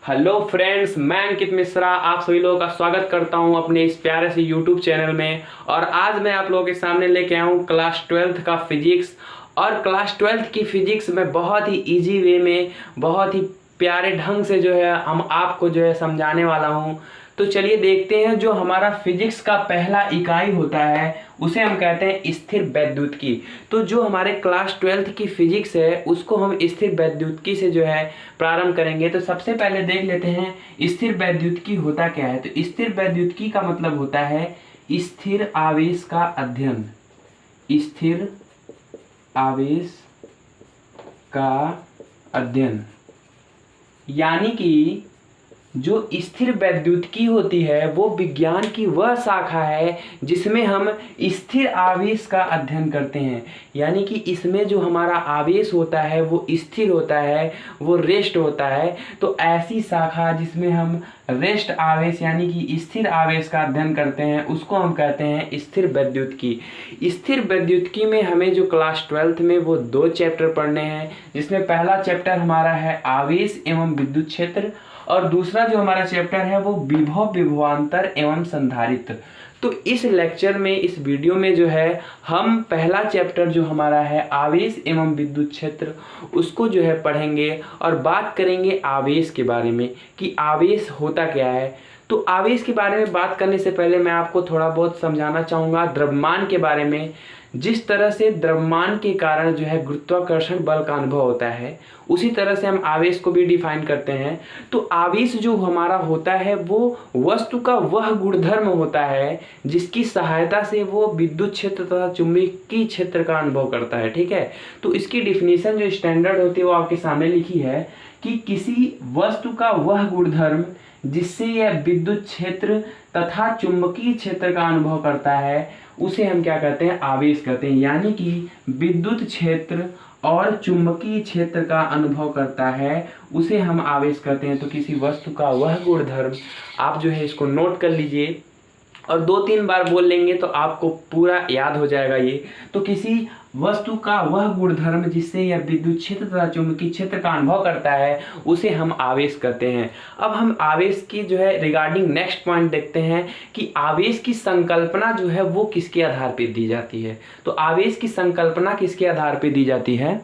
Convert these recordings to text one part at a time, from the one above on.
Hello friends, मैं अंकित मिश्रा आप सभी लोगों का स्वागत करता हूं अपने इस प्यारे से यूट्यूब चैनल में। और आज मैं आप लोगों के सामने लेके आया हूं क्लास 12th का फिजिक्स। और क्लास 12th की फिजिक्स में बहुत ही इजी वे में, बहुत ही प्यारे ढंग से जो है हम आपको जो है समझाने वाला हूं। तो चलिए देखते हैं। जो हमारा फिजिक्स का पहला इकाई होता है उसे हम कहते हैं स्थिर वैद्युतिकी। तो जो हमारे क्लास 12th की फिजिक्स है उसको हम स्थिर वैद्युतिकी से जो है प्रारंभ करेंगे। तो सबसे पहले देख लेते हैं स्थिर वैद्युतिकी होता क्या है। तो स्थिर वैद्युतिकी का मतलब होता है स्थिर आवेश का अध्ययन। स्थिर आवेश का अध्ययन यानी कि जो स्थिर वैद्युतिकी होती है वो विज्ञान की वह शाखा है जिसमें हम स्थिर आवेश का अध्ययन करते हैं। यानी कि इसमें जो हमारा आवेश होता है वो स्थिर होता है, वो रेस्ट होता है। तो ऐसी शाखा जिसमें हम रेस्ट आवेश यानी कि स्थिर आवेश का अध्ययन करते हैं उसको हम कहते हैं स्थिर वैद्युतिकी। स्थिर वैद्युतिकी में हमें जो क्लास 12th में वो 2 चैप्टर पढ़ने हैं, जिसमें पहला चैप्टर हमारा है आवेश एवं विद्युत क्षेत्र और दूसरा जो हमारा चैप्टर है वो विभव, विभवांतर एवं संधारित्र। तो इस लेक्चर में, इस वीडियो में जो है हम पहला चैप्टर जो हमारा है आवेश एवं विद्युत क्षेत्र उसको जो है पढ़ेंगे और बात करेंगे आवेश के बारे में कि आवेश होता क्या है। तो आवेश के बारे में बात करने से पहले मैं आपको थोड़ा बहुत समझाना चाहूँगा द्रव्यमान के बारे में। जिस तरह से द्रव्यमान के कारण जो है गुरुत्वाकर्षण बल का अनुभव होता है उसी तरह से हम आवेश को भी डिफाइन करते हैं। तो आवेश जो हमारा होता है वो वस्तु का वह गुणधर्म होता है जिसकी सहायता से वो विद्युत क्षेत्र तथा चुंबकीय क्षेत्र का अनुभव करता है। ठीक है, तो इसकी डिफिनीशन जो स्टैंडर्ड होती है वो आपके सामने लिखी है कि किसी वस्तु का वह गुणधर्म जिससे यह विद्युत क्षेत्र तथा चुंबकीय क्षेत्र का अनुभव करता है उसे हम क्या कहते हैं, आवेश कहते हैं। यानी कि विद्युत क्षेत्र और चुंबकीय क्षेत्र का अनुभव करता है उसे हम आवेश कहते हैं। तो किसी वस्तु का वह गुणधर्म, आप जो है इसको नोट कर लीजिए और 2-3 बार बोल लेंगे तो आपको पूरा याद हो जाएगा ये। तो किसी वस्तु का वह गुणधर्म जिससे यह विद्युत क्षेत्र तथा चुंबकीय क्षेत्र का अनुभव करता है उसे हम आवेश कहते हैं। अब हम आवेश की जो है रिगार्डिंग नेक्स्ट पॉइंट देखते हैं कि आवेश की संकल्पना जो है वो किसके आधार पर दी जाती है। तो आवेश की संकल्पना किसके आधार पर दी जाती है,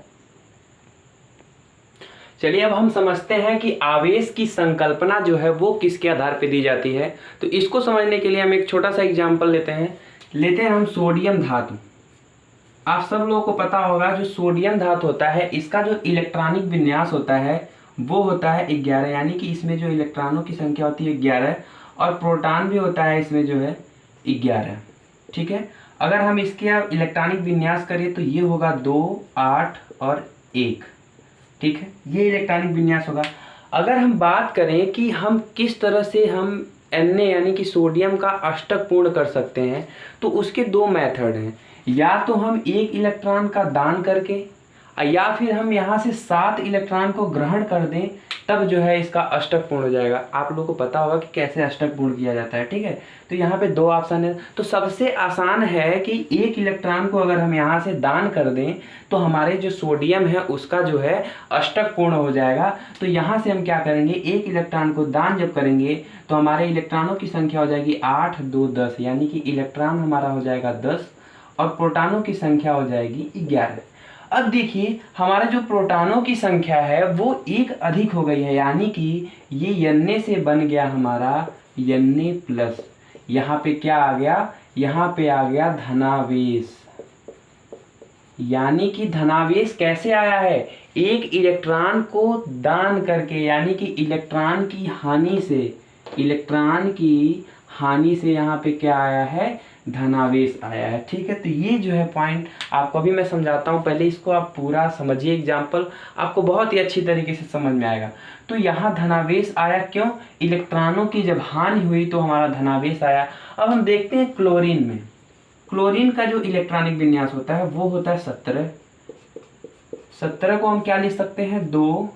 चलिए अब हम समझते हैं कि आवेश की संकल्पना जो है वो किसके आधार पर दी जाती है। तो इसको समझने के लिए हम एक छोटा सा एग्जांपल लेते हैं हम सोडियम धातु। आप सब लोगों को पता होगा जो सोडियम धातु होता है इसका जो इलेक्ट्रॉनिक विन्यास होता है वो होता है 11। यानी कि इसमें जो इलेक्ट्रॉनों की संख्या होती है 11 और प्रोटॉन भी होता है इसमें जो है 11। ठीक है, अगर हम इसके इलेक्ट्रॉनिक विन्यास करें तो ये होगा 2, 8 और 1। ठीक है, ये इलेक्ट्रॉनिक विन्यास होगा। अगर हम बात करें कि हम किस तरह से हम Na यानी कि सोडियम का अष्टक पूर्ण कर सकते हैं तो उसके 2 मेथड हैं। या तो हम 1 इलेक्ट्रॉन का दान करके या फिर हम यहाँ से 7 इलेक्ट्रॉन को ग्रहण कर दें तब जो है इसका अष्टक पूर्ण हो जाएगा। आप लोगों को पता होगा कि कैसे अष्टक पूर्ण किया जाता है। ठीक है, तो यहाँ पे 2 ऑप्शन है। तो सबसे आसान है कि 1 इलेक्ट्रॉन को अगर हम यहाँ से दान कर दें तो हमारे जो सोडियम है उसका जो है अष्टक पूर्ण हो जाएगा। तो यहाँ से हम क्या करेंगे, 1 इलेक्ट्रॉन को दान जब करेंगे तो हमारे इलेक्ट्रॉनों की संख्या हो जाएगी 8, 2, 10। यानी कि इलेक्ट्रॉन हमारा हो जाएगा 10 और प्रोटॉनों की संख्या हो जाएगी 11। अब देखिए हमारा जो प्रोटॉनों की संख्या है वो 1 अधिक हो गई है। यानी कि ये Na से बन गया हमारा Na+। यहाँ पे क्या आ गया, यहाँ पे आ गया धनावेश। यानी कि धनावेश कैसे आया है, 1 इलेक्ट्रॉन को दान करके, यानी कि इलेक्ट्रॉन की हानि से यहाँ पे क्या आया है, धनावेश आया है। ठीक है, तो ये जो है पॉइंट आपको अभी मैं समझाता हूँ, पहले इसको आप पूरा समझिए। एग्जाम्पल आपको बहुत ही अच्छी तरीके से समझ में आएगा। तो यहाँ धनावेश आया क्यों, इलेक्ट्रॉनों की जब हानि हुई तो हमारा धनावेश आया। अब हम देखते हैं क्लोरीन में। क्लोरीन का जो इलेक्ट्रॉनिक विन्यास होता है वो होता है 17। 17 को हम क्या लिख सकते हैं, 2,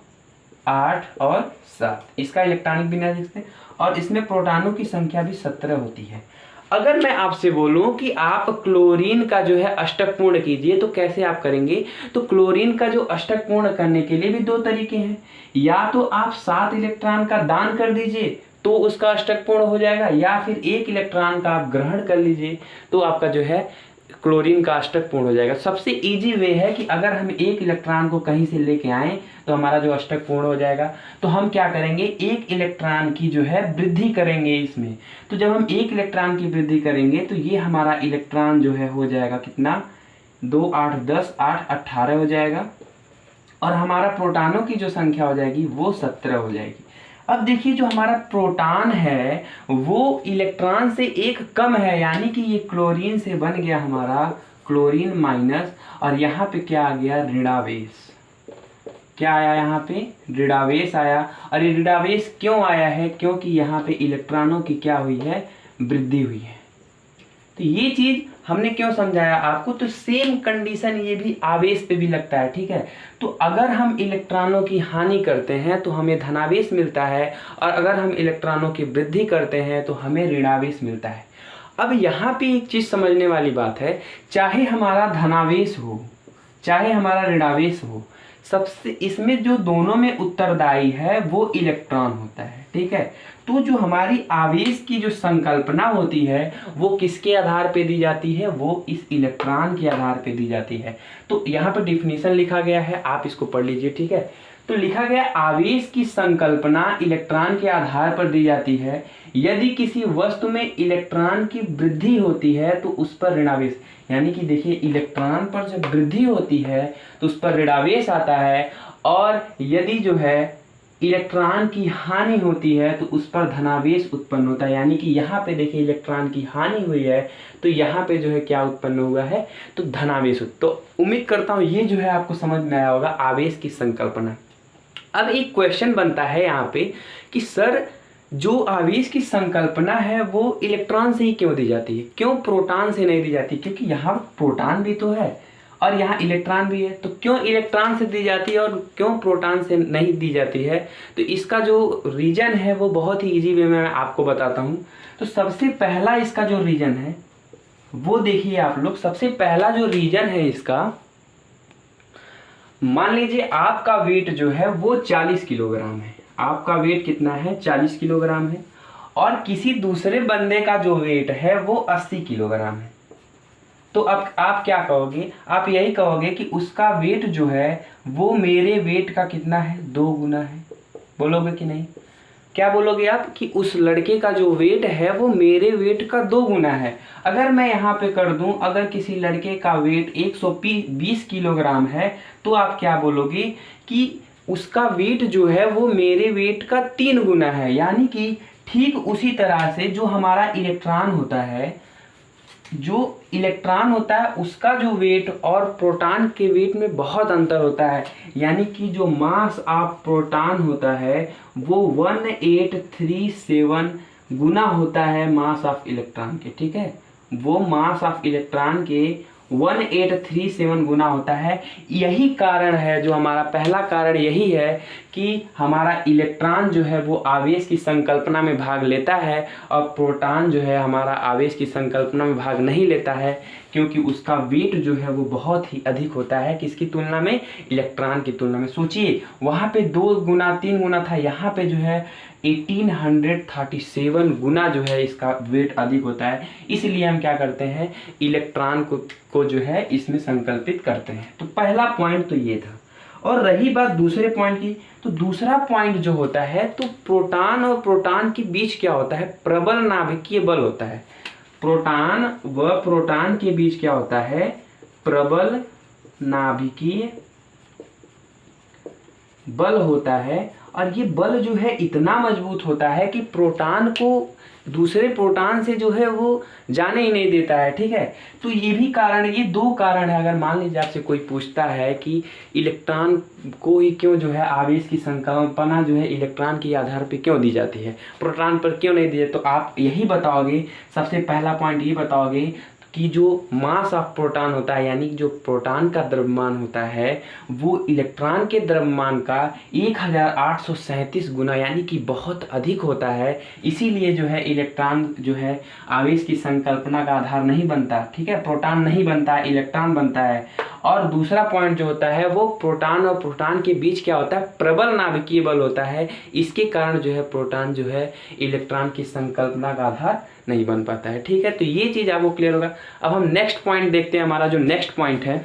8 और 7। इसका इलेक्ट्रॉनिक विन्यास लिखते हैं और इसमें प्रोटॉनों की संख्या भी 17 होती है। अगर मैं आपसे बोलूं कि आप क्लोरीन का जो है अष्टक पूर्ण कीजिए तो कैसे आप करेंगे? तो क्लोरीन का जो अष्टक पूर्ण करने के लिए भी दो तरीके हैं, या तो आप 7 इलेक्ट्रॉन का दान कर दीजिए तो उसका अष्टक पूर्ण हो जाएगा, या फिर 1 इलेक्ट्रॉन का आप ग्रहण कर लीजिए तो आपका जो है क्लोरीन का अष्टक पूर्ण हो जाएगा। सबसे इजी वे है कि अगर हम 1 इलेक्ट्रॉन को कहीं से लेके आए तो हमारा जो अष्टक पूर्ण हो जाएगा। तो हम क्या करेंगे, 1 इलेक्ट्रॉन की जो है वृद्धि करेंगे इसमें। तो जब हम 1 इलेक्ट्रॉन की वृद्धि करेंगे तो ये हमारा इलेक्ट्रॉन जो है हो जाएगा कितना, 2 8 10 8 18 हो जाएगा, और हमारा प्रोटॉनों की जो संख्या हो जाएगी वो 17 हो जाएगी। अब देखिए जो हमारा प्रोटॉन है वो इलेक्ट्रॉन से एक कम है, यानी कि ये क्लोरीन से बन गया हमारा क्लोरीन माइनस, और यहाँ पे क्या आ गया, ऋणावेश। क्या आया यहाँ पे, ऋणावेश आया। और ये ऋणावेश क्यों आया है, क्योंकि यहाँ पे इलेक्ट्रॉनों की क्या हुई है, वृद्धि हुई है। तो ये चीज हमने क्यों समझाया आपको, तो सेम कंडीशन ये भी आवेश पे भी लगता है, ठीक है। तो अगर हम इलेक्ट्रॉनों की हानि करते हैं तो हमें धनावेश मिलता है, और अगर हम इलेक्ट्रॉनों की वृद्धि करते हैं तो हमें ऋणावेश मिलता है। अब यहाँ पे एक चीज समझने वाली बात है, चाहे हमारा धनावेश हो चाहे हमारा ऋणावेश हो, सबसे इसमें जो दोनों में उत्तरदायी है वो इलेक्ट्रॉन होता है, ठीक है। तो जो हमारी आवेश की जो संकल्पना होती है वो किसके आधार पे दी जाती है, वो इस इलेक्ट्रॉन के आधार पे दी जाती है। तो यहाँ पे डिफिनीशन लिखा गया है, आप इसको पढ़ लीजिए, ठीक है। तो लिखा गया, आवेश की संकल्पना इलेक्ट्रॉन के आधार पर दी जाती है। यदि किसी वस्तु में इलेक्ट्रॉन की वृद्धि होती है तो उस पर ऋणावेश, यानी कि देखिए इलेक्ट्रॉन पर जब वृद्धि होती है तो उस पर ऋणावेश आता है, और यदि जो है इलेक्ट्रॉन की हानि होती है तो उस पर धनावेश उत्पन्न होता है। यानी कि यहाँ पे देखिए इलेक्ट्रॉन की हानि हुई है तो यहाँ पे जो है क्या उत्पन्न हुआ है, तो धनावेश। तो उम्मीद करता हूँ ये जो है आपको समझ में आया होगा आवेश की संकल्पना। अब एक क्वेश्चन बनता है यहाँ पे कि सर जो आवेश की संकल्पना है वो इलेक्ट्रॉन से ही क्यों दी जाती है, क्यों प्रोटॉन से नहीं दी जाती? क्योंकि यहाँ प्रोटॉन भी तो है और यहाँ इलेक्ट्रॉन भी है, तो क्यों इलेक्ट्रॉन से दी जाती है और क्यों प्रोटॉन से नहीं दी जाती है? तो इसका जो रीजन है वो बहुत ही इजी वे में मैं आपको बताता हूँ। तो सबसे पहला इसका जो रीजन है वो देखिए आप लोग, सबसे पहला जो रीजन है इसका, मान लीजिए आपका वेट जो है वो 40 किलोग्राम है। आपका वेट कितना है, 40 किलोग्राम है, और किसी दूसरे बंदे का जो वेट है वो 80 किलोग्राम है। तो अब आप क्या कहोगे, आप यही कहोगे कि उसका वेट जो है वो मेरे वेट का कितना है, 2 गुना है। बोलोगे कि नहीं? क्या बोलोगे आप कि उस लड़के का जो वेट है वो मेरे वेट का 2 गुना है। अगर मैं यहाँ पे कर दूं, अगर किसी लड़के का वेट 120 किलोग्राम है तो आप क्या बोलोगे कि उसका वेट जो है वो मेरे वेट का 3 गुना है। यानी कि ठीक उसी तरह से जो हमारा इलेक्ट्रॉन होता है, जो इलेक्ट्रॉन होता है उसका जो वेट और प्रोटॉन के वेट में बहुत अंतर होता है। यानी कि जो मास ऑफ प्रोटॉन होता है वो 1837 गुना होता है मास ऑफ इलेक्ट्रॉन के, ठीक है। वो मास ऑफ इलेक्ट्रॉन के 1837 गुना होता है। यही कारण है, जो हमारा पहला कारण यही है कि हमारा इलेक्ट्रॉन जो है वो आवेश की संकल्पना में भाग लेता है और प्रोटॉन जो है हमारा आवेश की संकल्पना में भाग नहीं लेता है, क्योंकि उसका वेट जो है वो बहुत ही अधिक होता है किसकी तुलना में, इलेक्ट्रॉन की तुलना में। सोचिए वहाँ पे 2 गुना 3 गुना था, यहाँ पे जो है 1837 गुना जो है इसका वेट अधिक होता है। इसलिए हम क्या करते हैं, इलेक्ट्रॉन को जो है इसमें संकल्पित करते हैं। तो पहला पॉइंट तो ये था। और रही बात दूसरे पॉइंट की, तो दूसरा पॉइंट जो होता है, तो प्रोटॉन और प्रोटॉन के बीच क्या होता है, प्रबल नाभिकीय बल होता है। प्रोटॉन व प्रोटॉन के बीच क्या होता है, प्रबल नाभिकीय बल होता है। और ये बल जो है इतना मजबूत होता है कि प्रोटॉन को दूसरे प्रोटॉन से जो है वो जाने ही नहीं देता है, ठीक है। तो ये भी कारण, ये 2 कारण है। अगर मान लीजिए आपसे कोई पूछता है कि इलेक्ट्रॉन को ही क्यों जो है आवेश की संकल्पना जो है इलेक्ट्रॉन के आधार पे क्यों दी जाती है, प्रोटॉन पर क्यों नहीं दी जाती, तो आप यही बताओगे, सबसे पहला पॉइंट ये बताओगे कि जो मास ऑफ प्रोटॉन होता है, यानी कि जो प्रोटॉन का द्रव्यमान होता है वो इलेक्ट्रॉन के द्रव्यमान का 1837 गुना यानी कि बहुत अधिक होता है। इसीलिए जो है इलेक्ट्रॉन जो है आवेश की संकल्पना का आधार नहीं बनता, ठीक है, प्रोटॉन नहीं बनता है, इलेक्ट्रॉन बनता है। और दूसरा पॉइंट जो होता है वो प्रोटॉन और प्रोटॉन के बीच क्या होता है, प्रबल नाभिकीय बल होता है। इसके कारण जो है प्रोटॉन जो है इलेक्ट्रॉन की संकल्पना का आधार नहीं बन पाता है, ठीक है। तो ये चीज आपको क्लियर होगा। अब हम नेक्स्ट पॉइंट देखते हैं। हमारा जो नेक्स्ट पॉइंट है,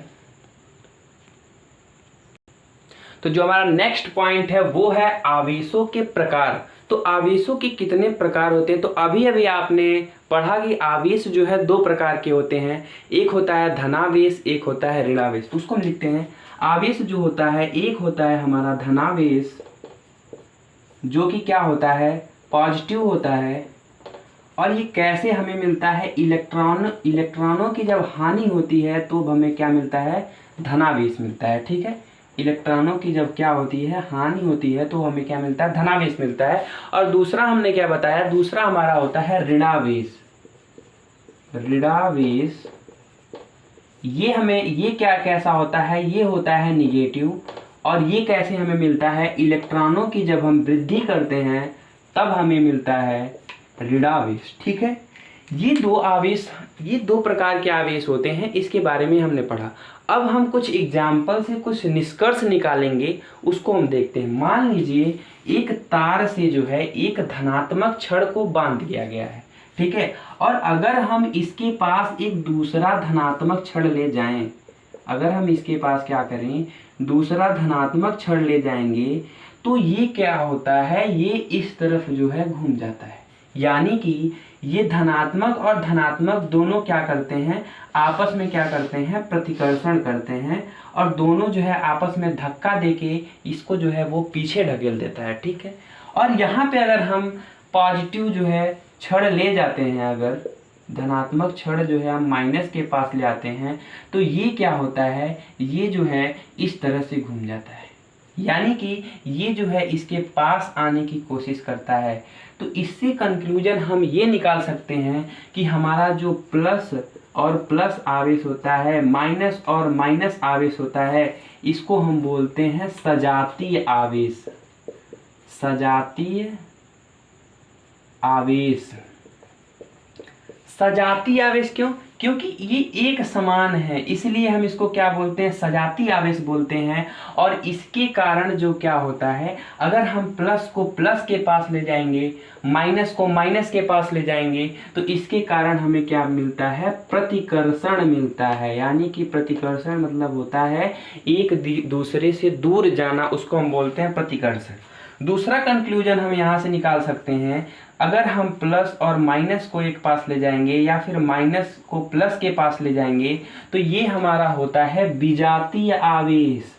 तो जो हमारा नेक्स्ट पॉइंट है वो है आवेशों के प्रकार। तो आवेशों के कितने प्रकार होते हैं, तो अभी अभी आपने पढ़ा कि आवेश जो है दो प्रकार के होते हैं, एक होता है धनावेश, एक होता है ऋणावेश। तो उसको हम लिखते हैं। आवेश जो होता है, एक होता है हमारा धनावेश जो कि क्या होता है, पॉजिटिव होता है। और ये कैसे हमें मिलता है, इलेक्ट्रॉनों की जब हानि होती है तो हमें क्या मिलता है, धनावेश मिलता है, ठीक है। इलेक्ट्रॉनों की जब क्या होती है, हानि होती है, तो हमें क्या मिलता है, धनावेश मिलता है। और दूसरा हमने क्या बताया, दूसरा हमारा होता है ऋणावेश। ऋणावेश ये क्या कैसा होता है, ये होता है निगेटिव। और ये कैसे हमें मिलता है, इलेक्ट्रॉनों की जब हम वृद्धि करते हैं तब हमें मिलता है ऋणावेश, ठीक है। ये दो प्रकार के आवेश होते हैं, इसके बारे में हमने पढ़ा। अब हम कुछ एग्जाम्पल से कुछ निष्कर्ष निकालेंगे, उसको हम देखते हैं। मान लीजिए एक तार से जो है एक धनात्मक छड़ को बांध दिया गया है, ठीक है। और अगर हम इसके पास एक दूसरा धनात्मक छड़ ले जाएं, अगर हम इसके पास क्या करें, दूसरा धनात्मक छड़ ले जाएंगे, तो ये क्या होता है, ये इस तरफ जो है घूम जाता है। यानी कि ये धनात्मक और धनात्मक दोनों क्या करते हैं, आपस में क्या करते हैं, प्रतिकर्षण करते हैं। और दोनों जो है आपस में धक्का देके इसको जो है वो पीछे ढकेल देता है, ठीक है। और यहाँ पे अगर हम पॉजिटिव जो है छड़ ले जाते हैं, अगर धनात्मक छड़ जो है हम माइनस के पास ले आते हैं, तो ये क्या होता है, ये जो है इस तरह से घूम जाता है। यानी कि ये जो है इसके पास आने की कोशिश करता है। तो इससे कंक्लूजन हम ये निकाल सकते हैं कि हमारा जो प्लस और प्लस आवेश होता है, माइनस और माइनस आवेश होता है, इसको हम बोलते हैं सजातीय आवेश। सजातीय आवेश। सजातीय आवेश क्यों, क्योंकि ये एक समान है, इसलिए हम इसको क्या बोलते हैं, सजातीय आवेश बोलते हैं। और इसके कारण जो क्या होता है, अगर हम प्लस को प्लस के पास ले जाएंगे, माइनस को माइनस के पास ले जाएंगे, तो इसके कारण हमें क्या मिलता है, प्रतिकर्षण मिलता है। यानी कि प्रतिकर्षण मतलब होता है एक दूसरे से दूर जाना, उसको हम बोलते हैं प्रतिकर्षण। दूसरा कंक्लूजन हम यहाँ से निकाल सकते हैं, अगर हम प्लस और माइनस को एक पास ले जाएंगे या फिर माइनस को प्लस के पास ले जाएंगे, तो ये हमारा होता है विजातीय आवेश।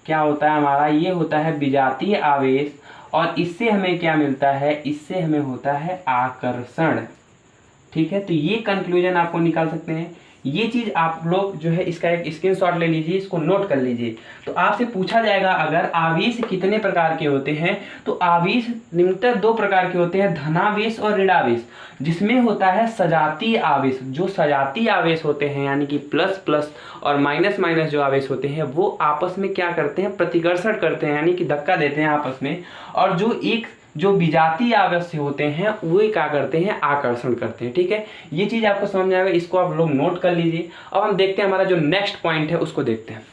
क्या होता है हमारा, ये होता है विजातीय आवेश। और इससे हमें क्या मिलता है, इससे हमें होता है आकर्षण, ठीक है। तो ये कंक्लूजन आपको निकाल सकते हैं। ये चीज आप लोग जो है इसका एक स्क्रीनशॉट ले लीजिए, इसको नोट कर लीजिए। तो आपसे पूछा जाएगा अगर आवेश कितने प्रकार के होते हैं, तो आवेश निम्नतः दो प्रकार के होते हैं, धनावेश और ऋणावेश। जिसमें होता है सजातीय आवेश। जो सजातीय आवेश होते हैं यानी कि प्लस प्लस और माइनस माइनस जो आवेश होते हैं वो आपस में क्या करते हैं, प्रतिकर्षण करते हैं, यानी कि धक्का देते हैं आपस में। और जो विजातीय आवेश होते हैं वो क्या करते हैं, आकर्षण करते हैं, ठीक है। ये चीज आपको समझ में आएगा, इसको आप लोग नोट कर लीजिए। अब हम देखते हैं हमारा जो नेक्स्ट पॉइंट है उसको देखते हैं।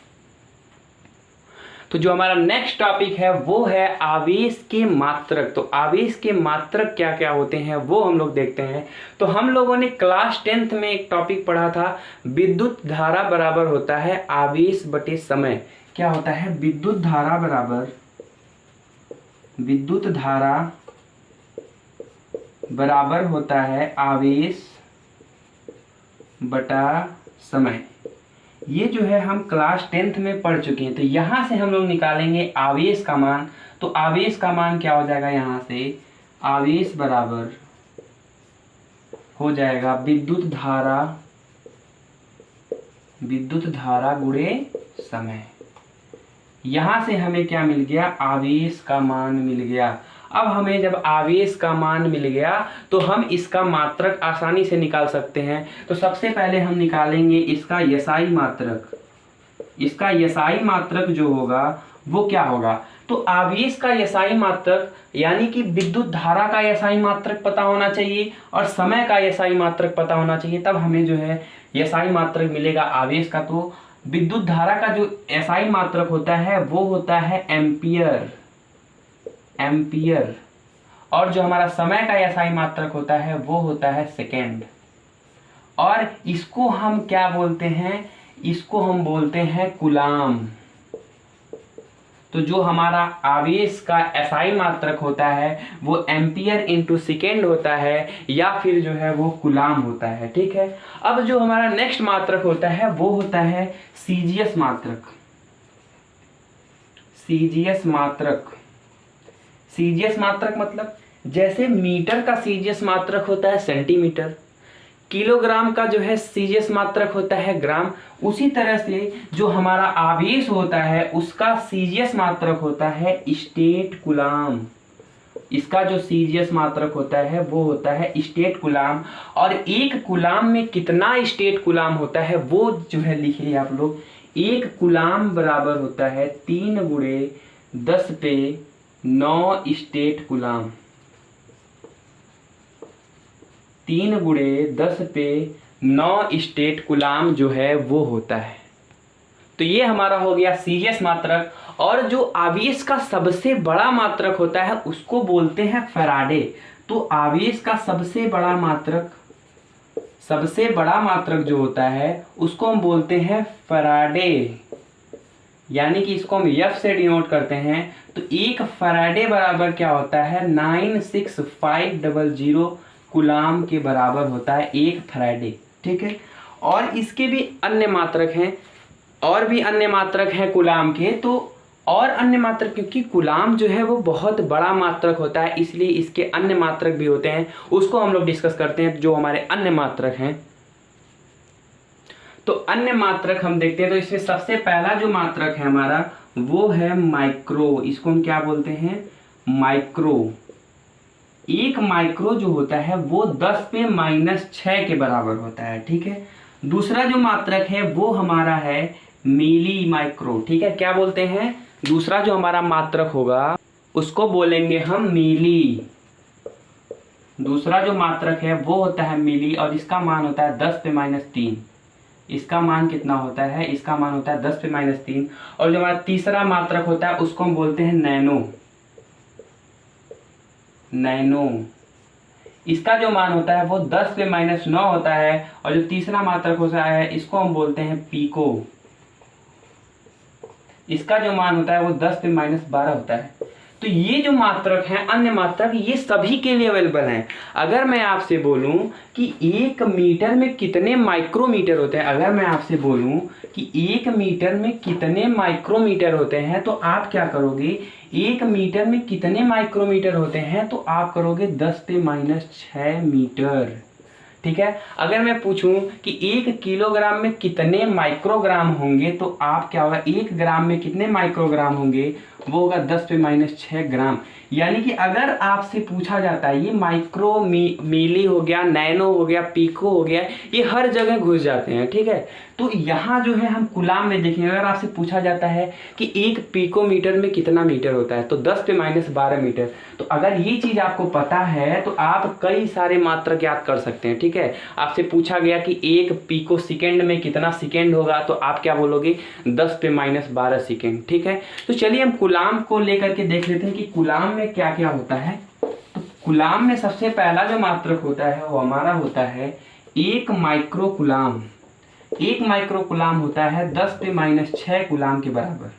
तो जो हमारा नेक्स्ट टॉपिक है वो है आवेश के मात्रक। तो आवेश के मात्रक क्या क्या होते हैं वो हम लोग देखते हैं। तो हम लोगों ने क्लास 10th में एक टॉपिक पढ़ा था, विद्युत धारा बराबर होता है आवेश बटे समय। क्या होता है, विद्युत धारा बराबर होता है आवेश बटा समय। ये जो है हम क्लास 10th में पढ़ चुके हैं। तो यहाँ से हम लोग निकालेंगे आवेश का मान। तो आवेश का मान क्या हो जाएगा, यहाँ से आवेश बराबर हो जाएगा विद्युत धारा गुणे समय। यहाँ से हमें क्या मिल गया, आवेश का मान मिल गया। अब हमें जब आवेश का मान मिल गया तो हम इसका मात्रक आसानी से निकाल सकते हैं। तो सबसे पहले हम निकालेंगे इसका यसाई मात्रक। इसका यसाई मात्रक जो होगा वो क्या होगा, तो आवेश का यसाई मात्रक यानी कि विद्युत धारा का यसाई मात्रक पता होना चाहिए और समय का यसाई मात्रक पता होना चाहिए, तब हमें जो है यसाई मात्रक मिलेगा आवेश का। तो विद्युत धारा का जो यसाई मात्रक होता है वो होता है एम्पियर, एम्पियर, और जो हमारा समय का यसाई मात्रक होता है वो होता है सेकेंड। और इसको हम क्या बोलते हैं, इसको हम बोलते हैं कूलाम। तो जो हमारा आवेश का एसआई मात्रक होता है वो एम्पियर इंटू सेकेंड होता है या फिर जो है वो कूलाम होता है। ठीक है, अब जो हमारा नेक्स्ट मात्रक होता है वो होता है सीजीएस मात्रक। सीजीएस मात्रक, सीजीएस मात्रक मतलब जैसे मीटर का सीजीएस मात्रक होता है सेंटीमीटर, किलोग्राम का जो है सीजीएस मात्रक होता है ग्राम, उसी तरह से जो हमारा आवेश होता है उसका सीजीएस मात्रक होता है स्टेट कूलाम। इसका जो सीजीएस मात्रक होता है वो होता है स्टेट कूलाम। और एक कूलाम में कितना स्टेट कूलाम होता है वो जो है लिखिए आप लोग। एक कूलाम बराबर होता है 3 × 10⁹ स्टेट कूलाम। 3 × 10⁹ स्टेट कूलाम जो है वो होता है। तो ये हमारा हो गया सीजीएस मात्रक। और जो आवेश का सबसे बड़ा मात्रक होता है उसको बोलते हैं फैराडे। तो आवेश का सबसे बड़ा मात्रक जो होता है उसको हम बोलते हैं फैराडे, यानी कि इसको हम F से डिनोट करते हैं। तो एक फैराडे बराबर क्या होता है 96500 कूलाम के बराबर होता है एक फैराडे। ठीक है, और इसके भी अन्य मात्रक हैं, और भी अन्य मात्रक हैं कूलाम के। तो और अन्य मात्रक, क्योंकि कूलाम जो है वो बहुत बड़ा मात्रक होता है इसलिए इसके अन्य मात्रक भी होते हैं, उसको हम लोग डिस्कस करते हैं जो हमारे अन्य मात्रक हैं। तो अन्य मात्रक हम देखते हैं। तो इसमें सबसे पहला जो मात्रक है हमारा वो है माइक्रो। इसको हम क्या बोलते हैं, माइक्रो। एक माइक्रो जो होता है वो 10⁻⁶ के बराबर होता है। ठीक है, दूसरा जो मात्रक है वो हमारा है मिली माइक्रो। ठीक है, क्या बोलते हैं, दूसरा जो हमारा मात्रक होगा उसको बोलेंगे हम मिली। दूसरा जो मात्रक है वो होता है मिली और इसका मान होता है 10⁻3। इसका मान कितना होता है, इसका मान होता है 10⁻3। और जो हमारा तीसरा मात्रक होता है उसको हम बोलते हैं नैनो। नैनो, इसका जो मान होता है वो 10⁻9 होता है। और जो तीसरा मात्रक होता है इसको हम बोलते हैं पीको। इसका जो मान होता है वो 10⁻12 होता है। तो ये जो मात्रक हैं, अन्य मात्रक, ये सभी के लिए अवेलेबल हैं। अगर मैं आपसे बोलूं कि 1 मीटर में कितने माइक्रोमीटर होते हैं, अगर मैं आपसे बोलूं कि 1 मीटर में कितने माइक्रोमीटर होते हैं, तो आप क्या करोगे, 1 मीटर में कितने माइक्रोमीटर होते हैं तो आप करोगे 10⁻6 मीटर। ठीक है, अगर मैं पूछूं कि 1 किलोग्राम में कितने माइक्रोग्राम होंगे तो आप क्या होगा, 1 ग्राम में कितने माइक्रोग्राम होंगे, वो होगा 10⁻6 ग्राम। यानी कि अगर आपसे पूछा जाता है ये माइक्रो, मिली हो गया, नैनो हो गया, पीको हो गया, ये हर जगह घुस जाते हैं। ठीक है, तो यहाँ जो है हम कूलाम में देखेंगे, अगर आपसे पूछा जाता है कि 1 पिकोमीटर में कितना मीटर होता है तो 10⁻12 मीटर। तो अगर ये चीज़ आपको पता है तो आप कई सारे मात्रक याद कर सकते हैं। ठीक है, आपसे पूछा गया कि 1 पिको सेकेंड में कितना सेकेंड होगा तो आप क्या बोलोगे, 10⁻12 सेकेंड। ठीक है, तो चलिए हम कूलाम को लेकर के देख लेते हैं कि कूलाम में क्या क्या होता है। तो कूलाम में सबसे पहला जो मात्रक होता है वो हमारा होता है 1 माइक्रो कूलाम। 1 माइक्रो कूलाम होता है 10⁻6 कूलाम के बराबर।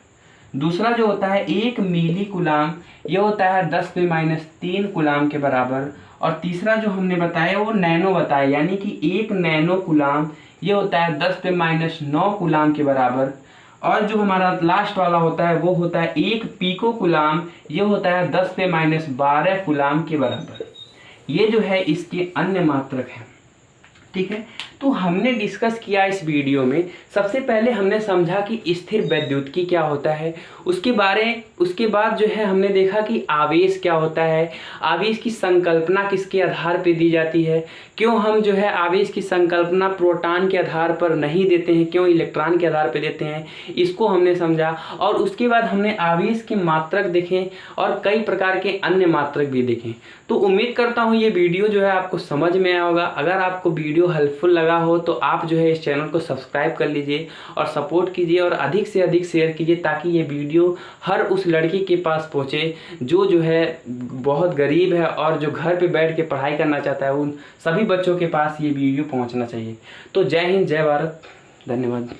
दूसरा जो होता है 1 मिली कूलाम, ये होता है 10⁻3 कूलाम के बराबर। और तीसरा जो हमने बताया वो नैनो बताया, यानी कि 1 नैनो कूलाम, ये होता है 10⁻9 कूलाम के बराबर। और जो हमारा लास्ट वाला होता है वो होता है 1 पीको कूलाम, ये होता है 10⁻12 कूलाम के बराबर। ये जो है इसके अन्य मात्रक हैं। ठीक है। तो हमने डिस्कस किया इस वीडियो में, सबसे पहले हमने समझा कि स्थिर वैद्युतिकी क्या होता है, उसके बाद जो है हमने देखा कि आवेश क्या होता है, आवेश की संकल्पना किसके आधार पर दी जाती है, क्यों हम जो है आवेश की संकल्पना प्रोटॉन के आधार पर नहीं देते हैं, क्यों इलेक्ट्रॉन के आधार पर देते हैं, इसको हमने समझा। और उसके बाद हमने आवेश के मात्रक देखे और कई प्रकार के अन्य मात्रक भी देखें। तो उम्मीद करता हूँ ये वीडियो जो है आपको समझ में आया होगा। अगर आपको वीडियो हेल्पफुल लगा हो तो आप जो है इस चैनल को सब्सक्राइब कर लीजिए और सपोर्ट कीजिए और अधिक से अधिक शेयर कीजिए, ताकि ये वीडियो हर उस लड़की के पास पहुँचे जो है बहुत गरीब है और जो घर पे बैठ के पढ़ाई करना चाहता है। उन सभी बच्चों के पास ये वीडियो पहुँचना चाहिए। तो जय हिंद, जय भारत, धन्यवाद।